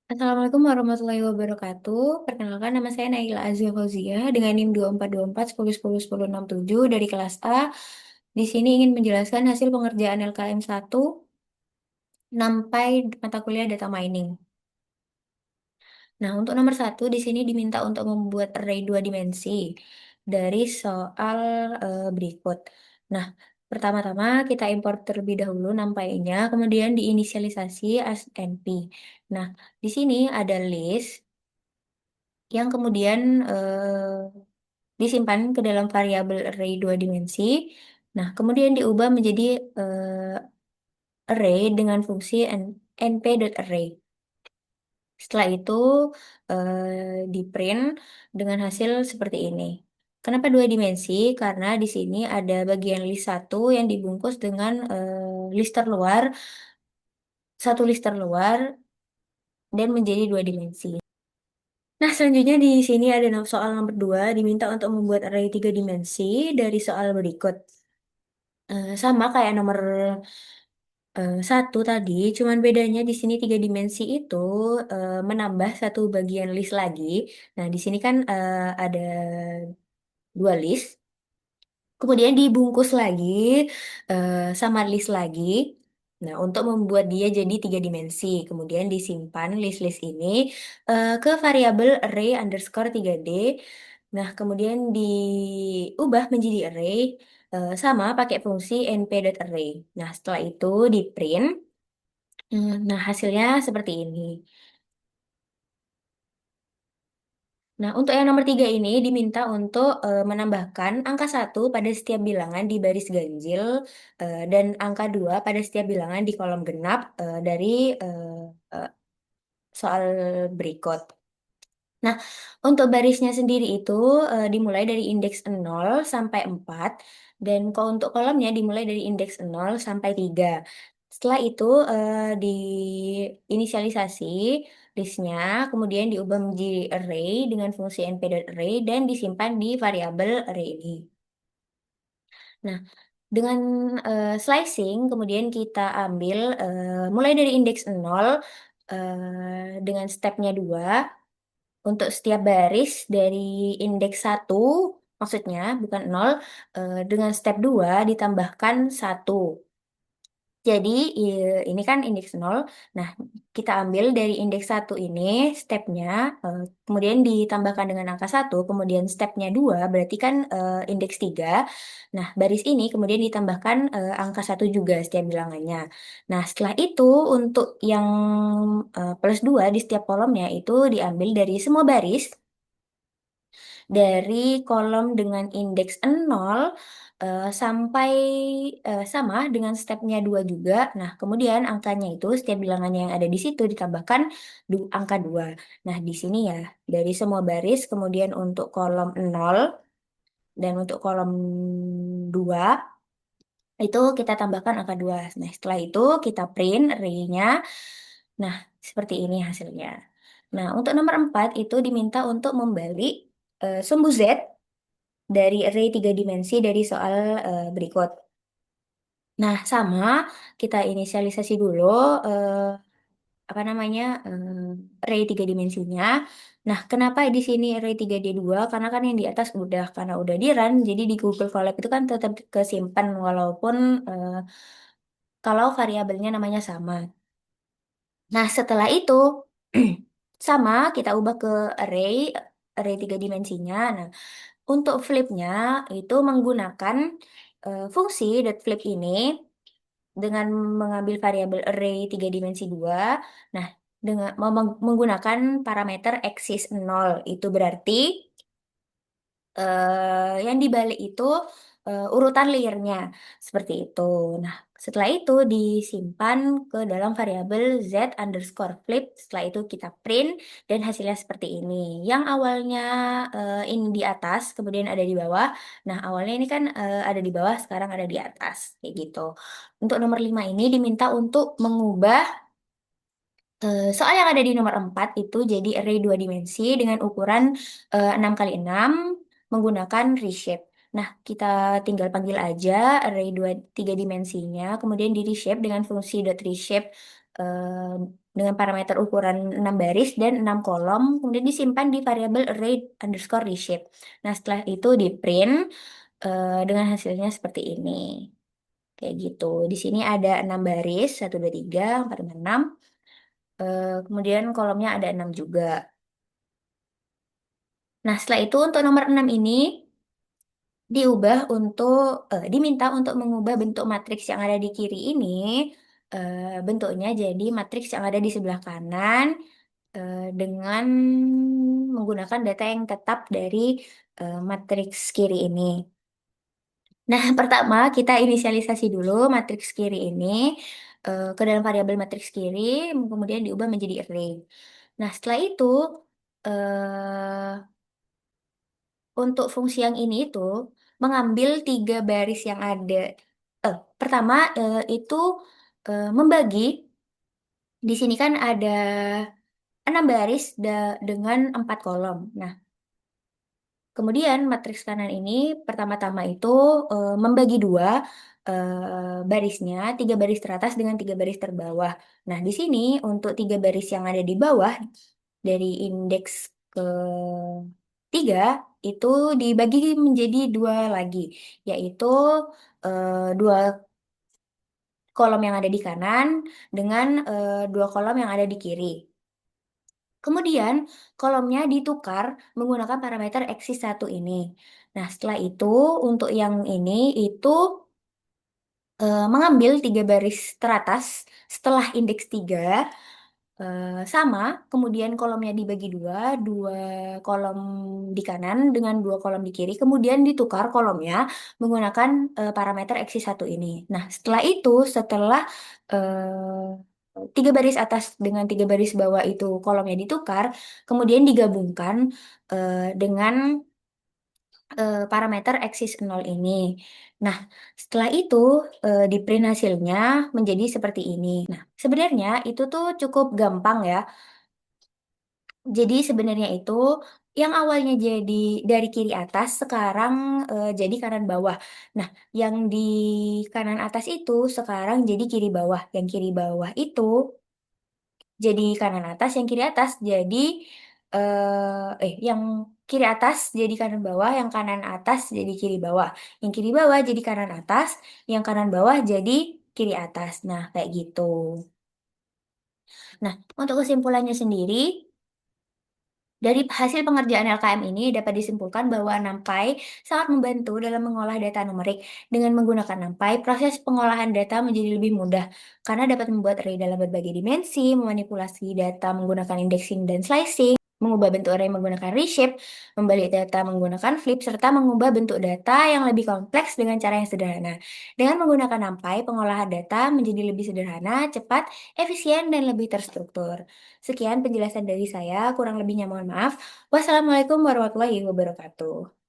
Assalamualaikum warahmatullahi wabarakatuh. Perkenalkan nama saya Naila Azia Fauzia dengan NIM 2424 10 10 10 67 dari kelas A. Di sini ingin menjelaskan hasil pengerjaan LKM 1 sampai mata kuliah data mining. Nah, untuk nomor satu di sini diminta untuk membuat array dua dimensi dari soal berikut. Nah, pertama-tama kita import terlebih dahulu numpy-nya, kemudian diinisialisasi as np. Nah, di sini ada list yang kemudian disimpan ke dalam variabel array dua dimensi. Nah, kemudian diubah menjadi array dengan fungsi np.array. Setelah itu di print dengan hasil seperti ini. Kenapa dua dimensi? Karena di sini ada bagian list satu yang dibungkus dengan list terluar, satu list terluar dan menjadi dua dimensi. Nah, selanjutnya di sini ada soal nomor 2 diminta untuk membuat array tiga dimensi dari soal berikut. Sama kayak nomor satu tadi, cuman bedanya di sini tiga dimensi itu menambah satu bagian list lagi. Nah, di sini kan ada dua list, kemudian dibungkus lagi sama list lagi. Nah, untuk membuat dia jadi tiga dimensi, kemudian disimpan list-list ini ke variabel array underscore 3D. Nah, kemudian diubah menjadi array sama pakai fungsi np.array. Nah, setelah itu di print. Nah, hasilnya seperti ini. Nah, untuk yang nomor 3 ini diminta untuk menambahkan angka satu pada setiap bilangan di baris ganjil dan angka 2 pada setiap bilangan di kolom genap dari eh, eh, soal berikut. Nah, untuk barisnya sendiri itu dimulai dari indeks 0 sampai 4 dan kalau untuk kolomnya dimulai dari indeks 0 sampai 3. Setelah itu diinisialisasi listnya, kemudian diubah menjadi array dengan fungsi np.array dan disimpan di variabel array ini. Nah, dengan slicing kemudian kita ambil mulai dari indeks 0 dengan stepnya 2. Untuk setiap baris dari indeks satu, maksudnya bukan 0, dengan step 2 ditambahkan satu. Jadi ini kan indeks 0. Nah, kita ambil dari indeks satu ini stepnya, kemudian ditambahkan dengan angka satu, kemudian stepnya 2 berarti kan indeks 3. Nah, baris ini kemudian ditambahkan angka satu juga setiap bilangannya. Nah, setelah itu untuk yang plus 2 di setiap kolomnya itu diambil dari semua baris dari kolom dengan indeks 0 sampai sama dengan stepnya 2 juga. Nah, kemudian angkanya itu setiap bilangannya yang ada di situ ditambahkan angka 2. Nah, di sini ya dari semua baris kemudian untuk kolom 0 dan untuk kolom 2 itu kita tambahkan angka 2. Nah, setelah itu kita print array-nya. Nah, seperti ini hasilnya. Nah, untuk nomor 4 itu diminta untuk membalik sumbu Z dari array tiga dimensi dari soal berikut. Nah, sama kita inisialisasi dulu eh, apa namanya array tiga dimensinya. Nah, kenapa di sini array 3D2? Karena kan yang di atas udah karena udah di run, jadi di Google Colab itu kan tetap kesimpan walaupun kalau variabelnya namanya sama. Nah, setelah itu sama kita ubah ke array tiga dimensinya. Nah, untuk flipnya itu menggunakan fungsi dot flip ini dengan mengambil variabel array tiga dimensi 2. Nah, dengan menggunakan parameter axis 0 itu berarti yang dibalik itu urutan layernya seperti itu. Nah, setelah itu disimpan ke dalam variabel z underscore flip. Setelah itu kita print dan hasilnya seperti ini. Yang awalnya ini di atas, kemudian ada di bawah. Nah, awalnya ini kan ada di bawah, sekarang ada di atas, kayak gitu. Untuk nomor 5 ini diminta untuk mengubah soal yang ada di nomor 4 itu jadi array dua dimensi dengan ukuran 6 kali 6 menggunakan reshape. Nah, kita tinggal panggil aja array dua tiga dimensinya, kemudian di reshape dengan fungsi dot reshape eh, dengan parameter ukuran 6 baris dan 6 kolom, kemudian disimpan di variabel array underscore reshape. Nah, setelah itu di print dengan hasilnya seperti ini. Kayak gitu. Di sini ada 6 baris, 1, 2, 3, 4, 5, 6. Kemudian kolomnya ada 6 juga. Nah, setelah itu untuk nomor 6 ini diubah untuk, diminta untuk mengubah bentuk matriks yang ada di kiri ini, bentuknya jadi matriks yang ada di sebelah kanan, dengan menggunakan data yang tetap dari matriks kiri ini. Nah, pertama kita inisialisasi dulu matriks kiri ini ke dalam variabel matriks kiri, kemudian diubah menjadi array. Nah, setelah itu eh, untuk fungsi yang ini itu mengambil 3 baris yang ada. Pertama itu membagi. Di sini kan ada 6 baris dengan 4 kolom. Nah, kemudian matriks kanan ini pertama-tama itu membagi dua barisnya, 3 baris teratas dengan 3 baris terbawah. Nah, di sini untuk 3 baris yang ada di bawah dari indeks ke 3 itu dibagi menjadi dua lagi, yaitu dua kolom yang ada di kanan dengan dua kolom yang ada di kiri. Kemudian kolomnya ditukar menggunakan parameter axis 1 ini. Nah, setelah itu untuk yang ini itu mengambil 3 baris teratas setelah indeks 3 sama, kemudian kolomnya dibagi dua, dua kolom di kanan dengan dua kolom di kiri, kemudian ditukar kolomnya menggunakan parameter axis 1 ini. Nah, setelah itu, setelah 3 baris atas dengan 3 baris bawah itu kolomnya ditukar, kemudian digabungkan dengan parameter axis 0 ini. Nah, setelah itu di print hasilnya menjadi seperti ini. Nah, sebenarnya itu tuh cukup gampang ya. Jadi sebenarnya itu yang awalnya jadi dari kiri atas sekarang jadi kanan bawah. Nah, yang di kanan atas itu sekarang jadi kiri bawah. Yang kiri bawah itu jadi kanan atas, yang kiri atas jadi yang kiri atas jadi kanan bawah, yang kanan atas jadi kiri bawah. Yang kiri bawah jadi kanan atas, yang kanan bawah jadi kiri atas. Nah, kayak gitu. Nah, untuk kesimpulannya sendiri, dari hasil pengerjaan LKM ini dapat disimpulkan bahwa NumPy sangat membantu dalam mengolah data numerik. Dengan menggunakan NumPy, proses pengolahan data menjadi lebih mudah karena dapat membuat array dalam berbagai dimensi, memanipulasi data menggunakan indexing dan slicing, mengubah bentuk array menggunakan reshape, membalik data menggunakan flip, serta mengubah bentuk data yang lebih kompleks dengan cara yang sederhana. Dengan menggunakan NumPy, pengolahan data menjadi lebih sederhana, cepat, efisien, dan lebih terstruktur. Sekian penjelasan dari saya, kurang lebihnya mohon maaf. Wassalamualaikum warahmatullahi wabarakatuh.